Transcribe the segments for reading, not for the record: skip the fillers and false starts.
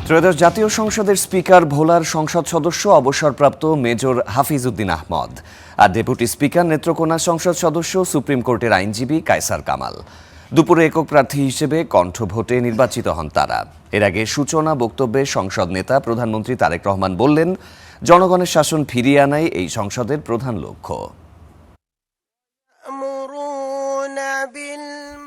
ত্রয়োদশ জাতীয় সংসদের স্পিকার ভোলার সংসদ সদস্য অবসরপ্রাপ্ত মেজর হাফিজউদ্দিন আহমদ আর ডেপুটি স্পিকার নেত্রকোনা সংসদ সদস্য সুপ্রিম কোর্টের আইনজীবী কায়সার কামাল দুপুরে একক প্রার্থী হিসেবে কণ্ঠভোটে নির্বাচিত হন তারা। এর আগে সূচনা বক্তব্যে সংসদ নেতা প্রধানমন্ত্রী তারেক রহমান বললেন, জনগণের শাসন ফিরিয়ে আনাই এই সংসদের প্রধান লক্ষ্য।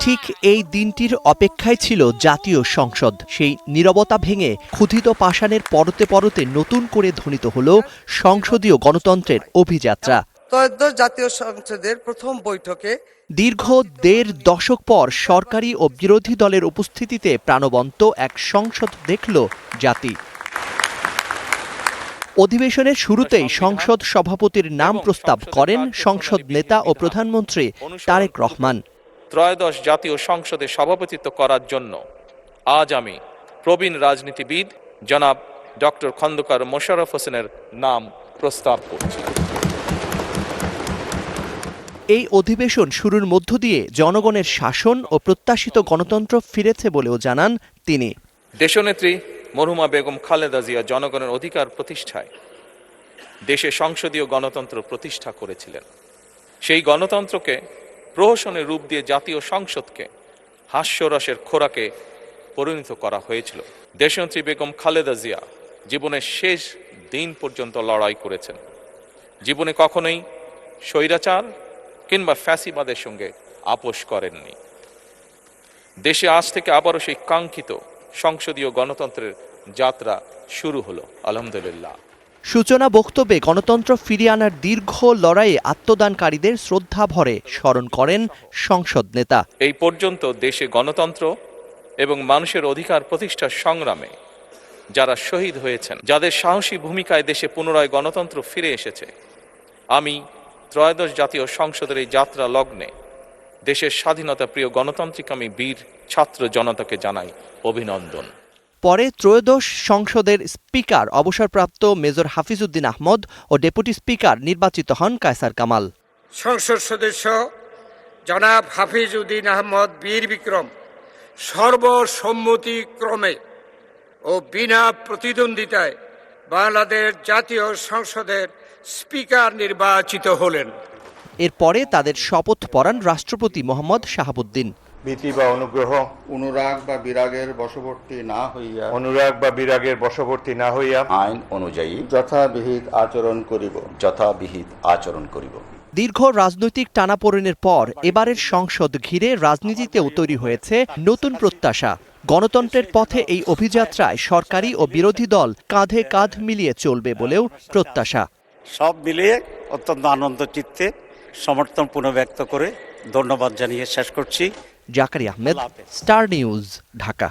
ঠিক এই দিনটির অপেক্ষায় ছিল জাতীয় সংসদ। সেই নীরবতা ভেঙে ক্ষুধিত পাষাণের পরতে পরতে নতুন করে ধ্বনিত হলো সংসদীয় গণতন্ত্রের অভিযাত্রা। ত্রয়োদশ জাতীয় সংসদের প্রথম বৈঠকে দীর্ঘ ১.৫ দশক পর সরকারি ও বিরোধী দলের উপস্থিতিতে প্রাণবন্ত এক সংসদ দেখল জাতি। অধিবেশনের শুরুতেই সংসদ সভাপতির নাম প্রস্তাব করেন সংসদ নেতা ও প্রধানমন্ত্রী তারেক রহমান। ত্রয়োদশ জাতীয় সংসদে সভাপতিত্ব করার জন্য আজ আমি প্রবীণ রাজনীতিবিদ জনাব ডক্টর খন্দকার মোশাররফ হোসেনের নাম প্রস্তাব করছি। এই অধিবেশন শুরুর মধ্য দিয়ে জনগণের শাসন ও প্রত্যাশিত গণতন্ত্র ফিরেছে বলেও জানান তিনি। দেশনেত্রী মরহুমা বেগম খালেদা জিয়া জনগণের অধিকার প্রতিষ্ঠায় দেশে সংসদীয় গণতন্ত্র প্রতিষ্ঠা করেছিলেন। সেই গণতন্ত্রকে প্রহসনের রূপ দিয়ে জাতীয় সংসদকে হাস্যরসের খোরাকে পরিণত করা হয়েছিল। দেশনেত্রী বেগম খালেদা জিয়া জীবনের শেষ দিন পর্যন্ত লড়াই করেছেন। জীবনে কখনোই স্বৈরাচার কিংবা ফ্যাসিবাদের সঙ্গে আপোষ করেননি। দেশে আজ থেকে আবারও সেই কাঙ্ক্ষিত সংসদীয় গণতন্ত্রের যাত্রা শুরু হলো, আলহামদুলিল্লাহ। সূচনা বক্তব্যে গণতন্ত্র ফিরিয়ে আনার দীর্ঘ লড়াইয়ে আত্মদানকারীদের শ্রদ্ধা ভরে স্মরণ করেন সংসদ নেতা। এই পর্যন্ত দেশে গণতন্ত্র এবং মানুষের অধিকার প্রতিষ্ঠার সংগ্রামে যারা শহীদ হয়েছেন, যাদের সাহসী ভূমিকায় দেশে পুনরায় গণতন্ত্র ফিরে এসেছে, আমি ত্রয়োদশ জাতীয় সংসদের এই যাত্রা লগ্নে দেশের স্বাধীনতা প্রিয় গণতান্ত্রিকামী বীর ছাত্র জনতাকে জানাই অভিনন্দন। পরে ত্রয়োদশ সংসদের স্পিকার অবসরপ্রাপ্ত মেজর হাফিজউদ্দিন আহমদ ও ডেপুটি স্পিকার নির্বাচিত হন কায়সার কামাল। সংসদ সদস্য জনাব হাফিজউদ্দিন আহমদ বীর বিক্রম সর্বসম্মতিক্রমে ও বিনা প্রতিদ্বন্দ্বিতায় বাংলাদেশ জাতীয় সংসদের স্পিকার নির্বাচিত হলেন। এরপরে তাদের শপথ পড়ান রাষ্ট্রপতি মোহাম্মদ শাহাবুদ্দিন। ভীতি বা অনুগ্রহ, অনুরাগ বা বিরাগের বশবর্তী না হইয়া আইন অনুযায়ী যথাবিহিত আচরণ করিব। দীর্ঘ রাজনৈতিক টানাপোড়েনের পর এবারের সংসদ ঘিরে রাজনীতিতেও তৈরি হয়েছে নতুন প্রত্যাশা। গণতন্ত্রের পথে এই অভিযাত্রায় সরকারি ও বিরোধী দল কাঁধে কাঁধ মিলিয়ে চলবে বলেও প্রত্যাশা। সব মিলিয়ে অত্যন্ত আনন্দ চিত্তে সমর্থন পুনঃব্যক্ত করে ধন্যবাদ জানিয়ে শেষ করছি। Zakaria Ahmed, star news, Dhaka.